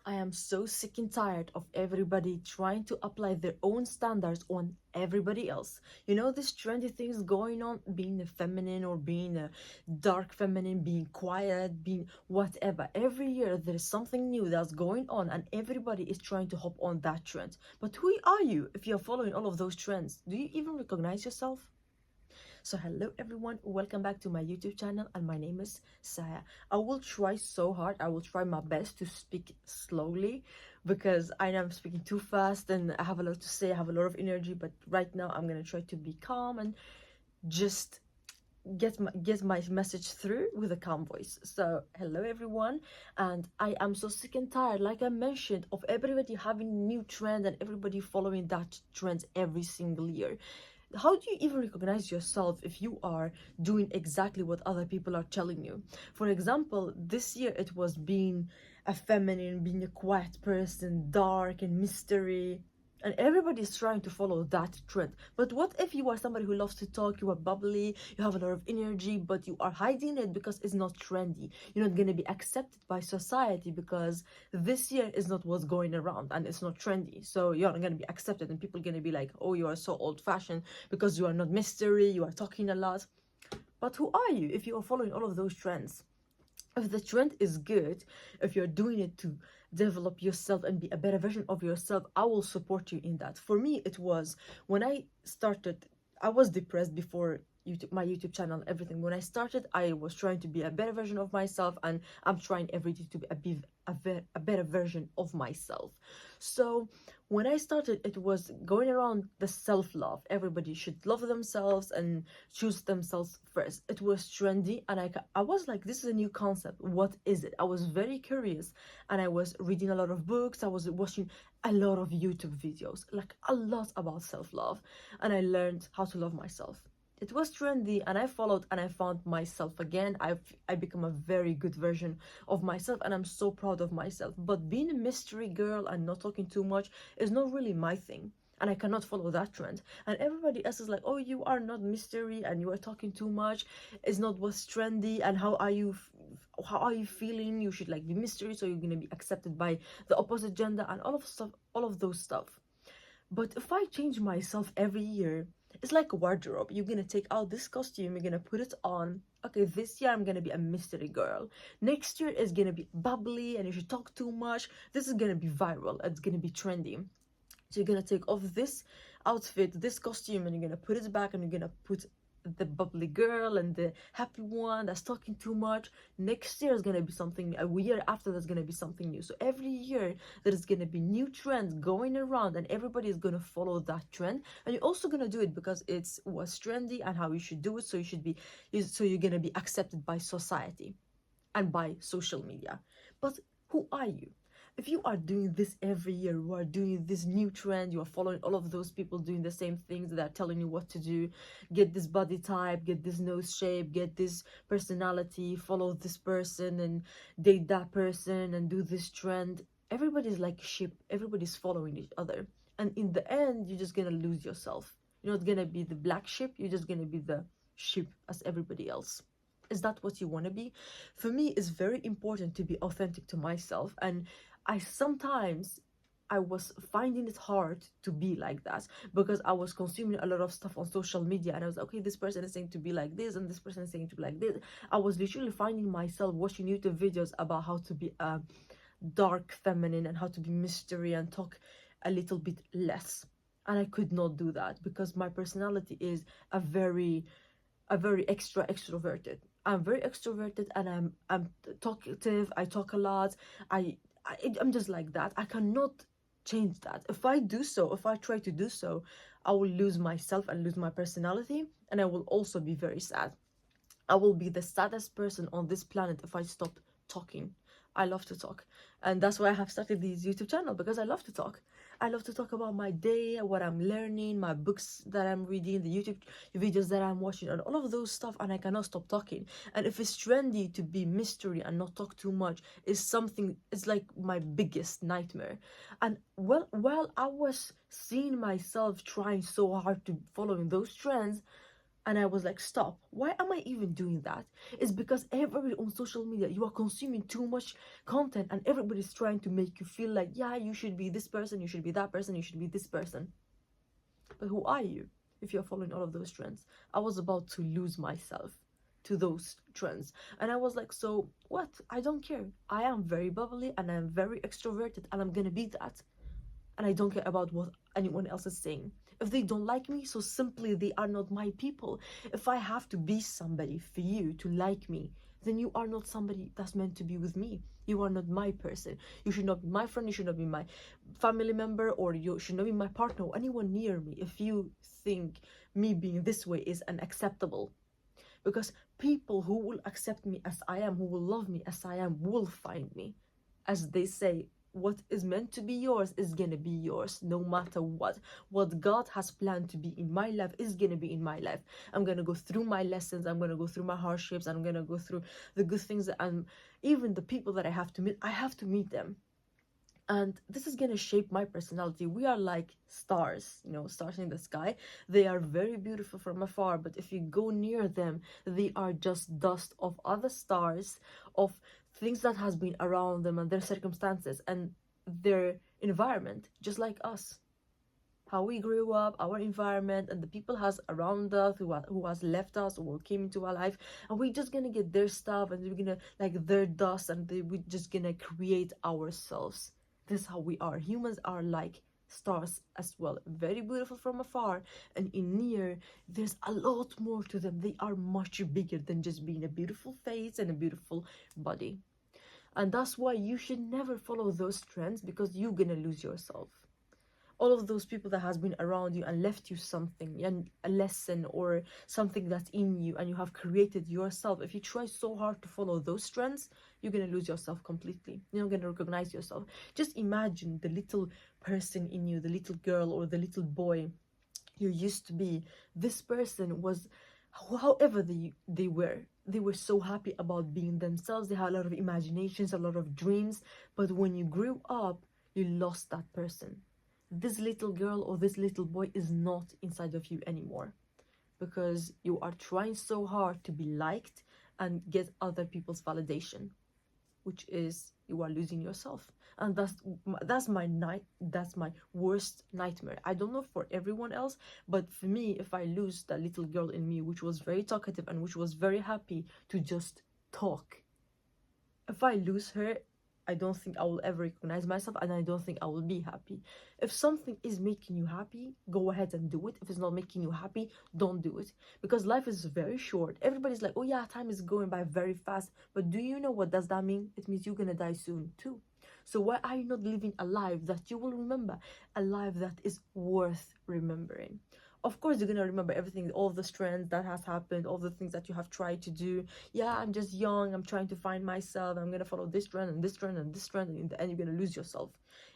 I am so sick and tired of everybody trying to apply their own standards on everybody else. You know, this trendy things going on, being a feminine or being a dark feminine, being quiet, being whatever. Every year there is something new that's going on, and everybody is trying to hop on that trend. But who are you if you're following all of those trends? Do you even recognize yourself? So hello everyone, welcome back to my YouTube channel, and my name is Saia. I will try so hard, I will try my best to speak slowly because I know I'm speaking too fast and I have a lot to say, I have a lot of energy, but right now I'm gonna try to be calm and just get my message through with a calm voice. So hello everyone, and I am so sick and tired, like I mentioned, of everybody having new trend and everybody following that trend every single year. How do you even recognize yourself if you are doing exactly what other people are telling you? For example, this year it was being a feminine, being a quiet person, dark and mystery, and everybody is trying to follow that trend. But what if you are somebody who loves to talk, you are bubbly, you have a lot of energy, but you are hiding it because it's not trendy? You're not going to be accepted by society because this year is not what's going around and it's not trendy. So you're not going to be accepted, and people are going to be like, oh, you are so old fashioned because you are not mystery, you are talking a lot. But who are you if you are following all of those trends? If the trend is good, if you're doing it to develop yourself and be a better version of yourself, I will support you in that. For me, it was when I started, I was depressed before YouTube, my YouTube channel, everything. When I started, I was trying to be a better version of myself, and I'm trying every day to be a better version of myself. So when I started, it was going around the self-love. Everybody should love themselves and choose themselves first. It was trendy, and I was like, this is a new concept. What is it? I was very curious, and I was reading a lot of books. I was watching a lot of YouTube videos, like a lot about self-love, and I learned how to love myself. It was trendy, and I followed, and I found myself again. I become a very good version of myself, and I'm so proud of myself. But being a mystery girl and not talking too much is not really my thing, and I cannot follow that trend. And everybody else is like, oh, you are not mystery and you are talking too much, it's not what's trendy, and how are you feeling? You should like be mystery, so you're gonna be accepted by the opposite gender and all of those stuff. But if I change myself every year, it's like a wardrobe. You're gonna take out this costume, you're gonna put it on. Okay, this year I'm gonna be a mystery girl. Next year is gonna be bubbly and you should talk too much. This is gonna be viral, it's gonna be trendy. So you're gonna take off this outfit, this costume, and you're gonna put it back, and you're gonna put the bubbly girl and the happy one that's talking too much. Next year is gonna be something, a year after that's gonna be something new. So every year there is gonna be new trends going around, and everybody is gonna follow that trend. And you're also gonna do it because it's what's trendy and how you should do it. So so you're gonna be accepted by society and by social media. But who are you? If you are doing this every year, you are doing this new trend, you are following all of those people doing the same things that are telling you what to do, get this body type, get this nose shape, get this personality, follow this person and date that person and do this trend. Everybody's like a sheep, everybody's following each other. And in the end, you're just gonna lose yourself. You're not gonna be the black sheep, you're just gonna be the sheep as everybody else. Is that what you want to be? For me, it's very important to be authentic to myself, and I sometimes I was finding it hard to be like that because I was consuming a lot of stuff on social media, and I was like, okay, this person is saying to be like this and this person is saying to be like this. I was literally finding myself watching YouTube videos about how to be a dark feminine and how to be mystery and talk a little bit less, and I could not do that because my personality is a very extroverted. I'm very extroverted, and I'm talkative. I talk a lot. I'm just like that. I cannot change that. If I do so, if I try to do so, I will lose myself and lose my personality, and I will also be very sad. I will be the saddest person on this planet if I stop talking. I love to talk, and that's why I have started this YouTube channel, because I love to talk. I love to talk about my day, what I'm learning, my books that I'm reading, the YouTube videos that I'm watching, and all of those stuff, and I cannot stop talking. And if it's trendy to be mystery and not talk too much, is something, it's like my biggest nightmare. And well, while I was seeing myself trying so hard to following those trends, And I was like, stop, why am I even doing that? It's because everybody on social media, you are consuming too much content, and everybody's trying to make you feel like, yeah, you should be this person, you should be that person, you should be this person. But who are you if you're following all of those trends? I was about to lose myself to those trends. And I was like, so what? I don't care. I am very bubbly and I'm very extroverted, and I'm gonna be that. And I don't care about what anyone else is saying. If they don't like me, so simply they are not my people. If I have to be somebody for you to like me, then you are not somebody that's meant to be with me. You are not my person. You should not be my friend, you should not be my family member, or you should not be my partner or anyone near me if you think me being this way is unacceptable. Because people who will accept me as I am, who will love me as I am, will find me. As they say, what is meant to be yours is gonna be yours, no matter what. What God has planned to be in my life is gonna be in my life. I'm gonna go through my lessons, I'm gonna go through my hardships, I'm gonna go through the good things, and even the people that I have to meet, I have to meet them. And this is gonna shape my personality. We are like stars, stars in the sky. They are very beautiful from afar, but if you go near them, they are just dust of other stars, of things that has been around them and their circumstances and their environment, just like us. How we grew up, our environment, and the people has around us, who has left us or came into our life, and we're just gonna get their stuff, and we're gonna like their dust, and we're just gonna create ourselves. This is how we are. Humans are like stars as well, very beautiful from afar, and in near there's a lot more to them. They are much bigger than just being a beautiful face and a beautiful body. And that's why you should never follow those trends, because you're gonna lose yourself. All of those people that has been around you and left you something, and a lesson or something that's in you, and you have created yourself. If you try so hard to follow those trends, you're going to lose yourself completely. You're not going to recognize yourself. Just imagine the little person in you, the little girl or the little boy you used to be. This person was, however they were so happy about being themselves. They had a lot of imaginations, a lot of dreams, but when you grew up, you lost that person. This little girl or this little boy is not inside of you anymore, because you are trying so hard to be liked and get other people's validation, which is you are losing yourself. And that's my worst nightmare. I don't know for everyone else, but for me, if I lose that little girl in me, which was very talkative and which was very happy to just talk, if I lose her, I don't think I will ever recognize myself, and I don't think I will be happy. If something is making you happy, go ahead and do it. If it's not making you happy, don't do it. Because life is very short. Everybody's like, oh yeah, time is going by very fast. But do you know what does that mean? It means you're gonna die soon too. So why are you not living a life that you will remember? A life that is worth remembering. Of course, you're gonna remember everything, all the trends that has happened, all the things that you have tried to do. Yeah, I'm just young, I'm trying to find myself, I'm gonna follow this trend and this trend and this trend, and in the end you're gonna lose yourself.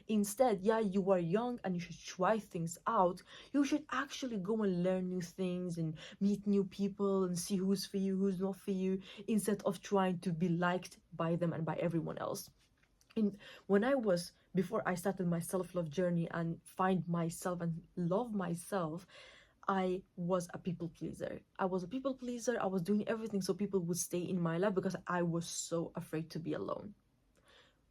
Instead, yeah, you are young and you should try things out. You should actually go and learn new things and meet new people and see who's for you, who's not for you, instead of trying to be liked by them and by everyone else. And when I was, before I started my self-love journey and find myself and love myself, I was a people pleaser. I was a people pleaser. I was doing everything so people would stay in my life, because I was so afraid to be alone.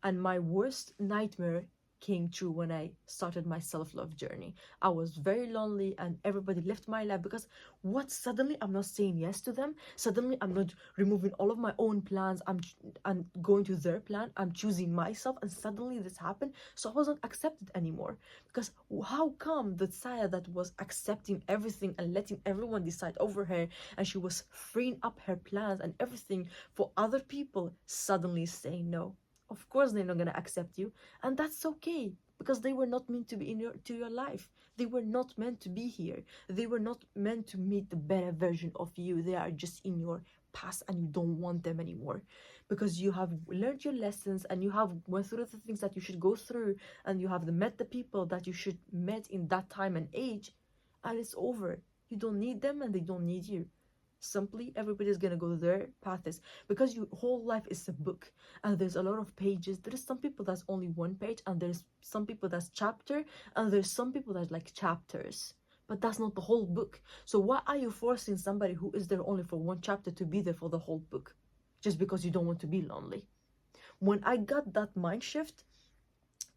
And my worst nightmare came true when I started my self-love journey. I was very lonely and everybody left my life, because what, suddenly I'm not saying yes to them. Suddenly I'm not removing all of my own plans. I'm going to their plan. I'm choosing myself, and suddenly this happened. So I wasn't accepted anymore. Because how come the Saia that was accepting everything and letting everyone decide over her, and she was freeing up her plans and everything for other people, suddenly saying no? Of course they're not going to accept you, and that's okay, because they were not meant to be in your life. They were not meant to be here. They were not meant to meet the better version of you. They are just in your past, and you don't want them anymore, because you have learned your lessons and you have went through the things that you should go through, and you have met the people that you should met in that time and age, and it's over. You don't need them and they don't need you. Simply, everybody's gonna go their paths, because your whole life is a book, and there's a lot of pages. There's some people that's only one page, and there's some people that's chapter, and there's some people that's like chapters, but that's not the whole book. So why are you forcing somebody who is there only for one chapter to be there for the whole book, just because you don't want to be lonely? When I got that mind shift,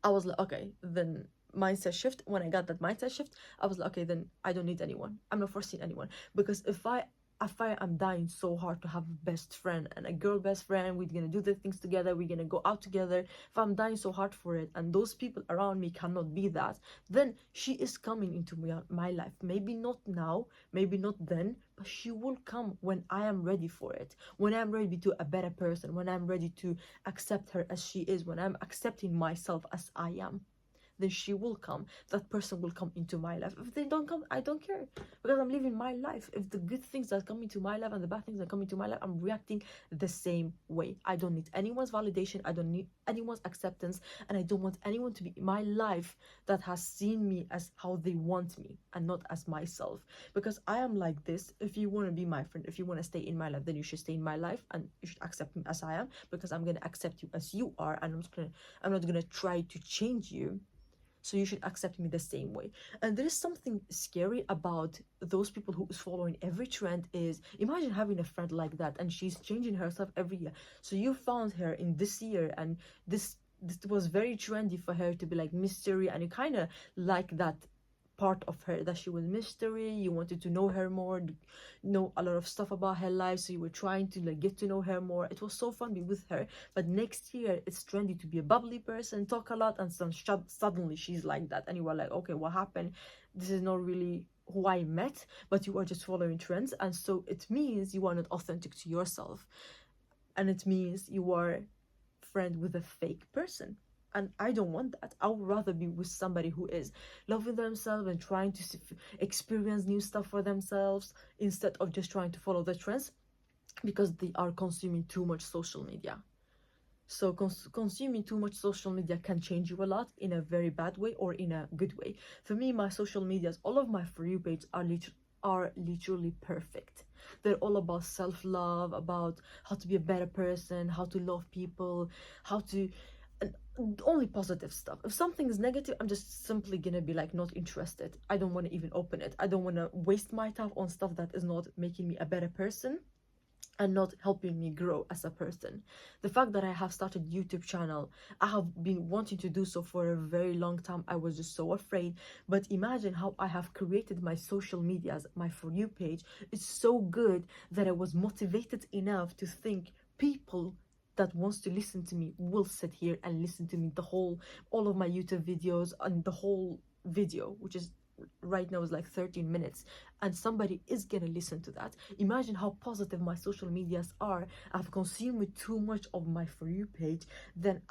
I was like, okay, then mindset shift. When I got that mindset shift, I was like, okay, then I don't need anyone. I'm not forcing anyone. Because if I am dying so hard to have a best friend and a girl best friend, we're gonna do the things together, we're gonna go out together. If I'm dying so hard for it and those people around me cannot be that, then she is coming into my life. Maybe not now, maybe not then, but she will come when I am ready for it. When I'm ready to a better person, when I'm ready to accept her as she is, when I'm accepting myself as I am, then she will come. That person will come into my life. If they don't come, I don't care, because I'm living my life. If the good things that come into my life and the bad things that come into my life, I'm reacting the same way. I don't need anyone's validation, I don't need anyone's acceptance, and I don't want anyone to be in my life that has seen me as how they want me and not as myself. Because I am like this. If you want to be my friend, if you want to stay in my life, then you should stay in my life and you should accept me as I am, because I'm gonna accept you as you are, and I'm not gonna try to change you. So you should accept me the same way. And there is something scary about those people who is following every trend. Is, imagine having a friend like that and she's changing herself every year. So you found her in this year, and this was very trendy for her to be like mystery, and you kind of like that part of her, that she was mystery. You wanted to know her more, know a lot of stuff about her life, so you were trying to like get to know her more. It was so fun being with her. But next year it's trendy to be a bubbly person, talk a lot, and suddenly she's like that, and you were like, okay, what happened? This is not really who I met. But you are just following trends, and so it means you are not authentic to yourself, and it means you are friend with a fake person. And I don't want that. I would rather be with somebody who is loving themselves and trying to experience new stuff for themselves, instead of just trying to follow the trends, because they are consuming too much social media. So consuming too much social media can change you a lot, in a very bad way or in a good way. For me, my social medias, all of my For You page are literally perfect. They're all about self-love, about how to be a better person, how to love people, how to, only positive stuff. If something is negative, I'm just simply gonna be like not interested. I don't want to even open it. I don't want to waste my time on stuff that is not making me a better person and not helping me grow as a person. The fact that I have started YouTube channel, I have been wanting to do so for a very long time. I was just so afraid. But imagine how I have created my social medias, my For You page. It's so good that I was motivated enough to think people that wants to listen to me will sit here and listen to me all of my YouTube videos, and the whole video, which is right now is like 13 minutes, and somebody is gonna listen to that. Imagine how positive my social medias are. I've consumed too much of my For You page that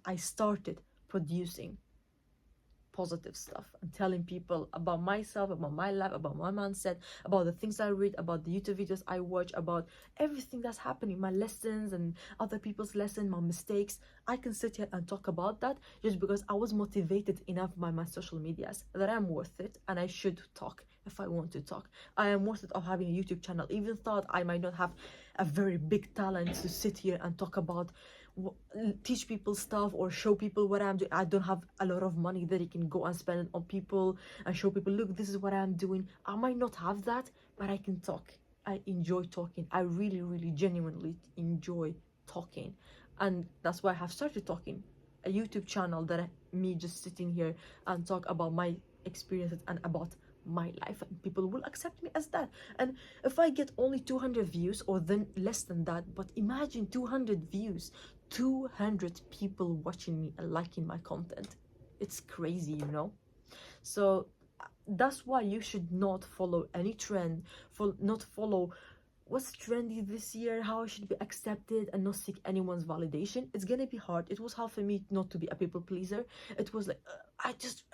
I started producing positive stuff and telling people about myself, about my life, about my mindset, about the things I read, about the YouTube videos I watch, about everything that's happening, my lessons and other people's lessons, my mistakes. I can sit here and talk about that just because I was motivated enough by my social medias that I'm worth it, and I should talk if I want to talk. I am worth it of having a YouTube channel, even thought I might not have a very big talent to sit here and talk about, teach people stuff or show people what I'm doing. I don't have a lot of money that I can go and spend on people and show people, look, this is what I'm doing. I might not have that, but I can talk. I enjoy talking. I really, really genuinely enjoy talking. And that's why I have started talking. A YouTube channel that me just sitting here and talk about my experiences and about my life, and people will accept me as that. And if I get only 200 views or then less than that, but imagine 200 views, 200 people watching me and liking my content. It's crazy, you know. So that's why you should not follow any trend, not follow what's trendy this year, how I should be accepted, and not seek anyone's validation. It's gonna be hard. It was hard for me not to be a people pleaser. It was like, I just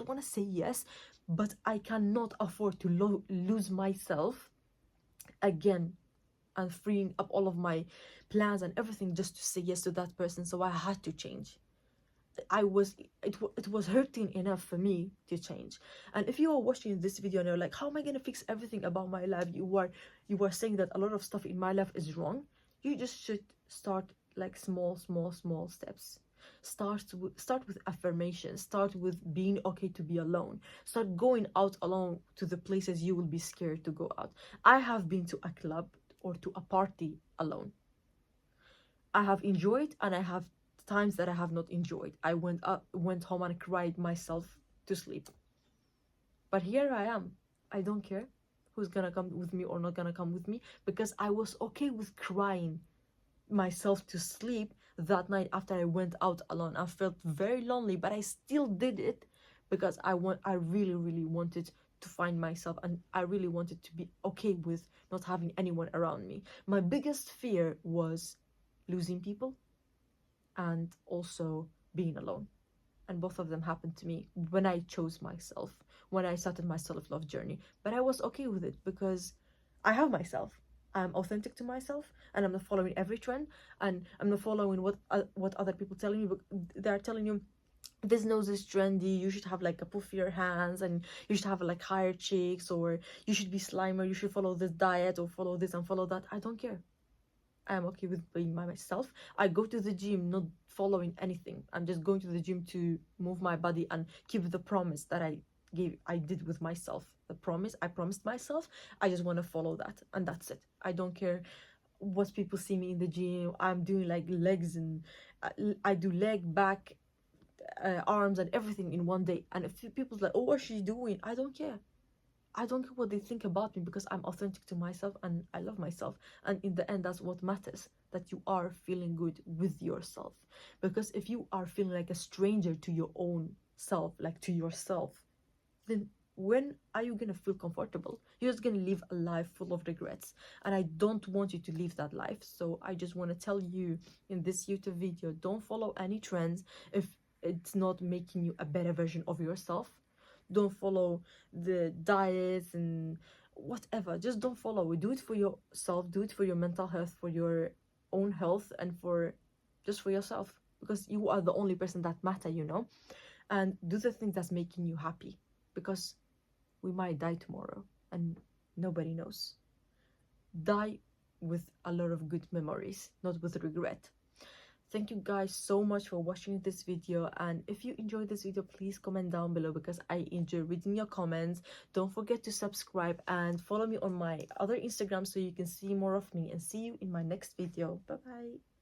want to say yes, but I cannot afford to lose myself again and freeing up all of my plans and everything just to say yes to that person. So I had to change. It was hurting enough for me to change. And if you are watching this video and you're like, how am I gonna fix everything about my life? You are saying that a lot of stuff in my life is wrong. You just should start like small steps. Start with affirmation. Start with being okay to be alone. Start going out alone to the places you will be scared to go out. I have been to a club or to a party alone. I have enjoyed, and I have times that I have not enjoyed. I went home and cried myself to sleep. But here I am. I don't care who's gonna come with me or not gonna come with me, because I was okay with crying myself to sleep that night after I went out alone. I felt very lonely, but I still did it because I really, really wanted to find myself, and I really wanted to be okay with not having anyone around me. My biggest fear was losing people and also being alone. And both of them happened to me when I chose myself, when I started my self-love journey. But I was okay with it because I have myself. I'm authentic to myself, and I'm not following every trend, and I'm not following what other people telling you. They're telling you this nose is trendy, you should have like a puffier hands, and you should have like higher cheeks, or you should be slimmer, you should follow this diet or follow this and follow that. I don't care. I'm okay with being by myself. I go to the gym not following anything. I'm just going to the gym to move my body and keep the promise that I did with myself. The promise I promised myself. I just want to follow that, and that's it. I don't care what people see me in the gym. I'm doing like legs, and I do leg, back, arms, and everything in one day. And if people's like, oh, what's she doing? I don't care. I don't care what they think about me, because I'm authentic to myself and I love myself. And in the end, that's what matters, that you are feeling good with yourself. Because if you are feeling like a stranger to your own self, like to yourself, then when are you gonna feel comfortable? You're just gonna live a life full of regrets. And I don't want you to live that life. So I just want to tell you in this YouTube video, don't follow any trends if it's not making you a better version of yourself. Don't follow the diets and whatever. Just don't follow it. Do it for yourself. Do it for your mental health, for your own health, and for just for yourself, because you are the only person that matter, and do the thing that's making you happy, because we might die tomorrow and nobody knows. Die with a lot of good memories, not with regret. Thank you guys so much for watching this video, and if you enjoyed this video, please comment down below, because I enjoy reading your comments. Don't forget to subscribe and follow me on my other Instagram so you can see more of me, and see you in my next video. Bye bye.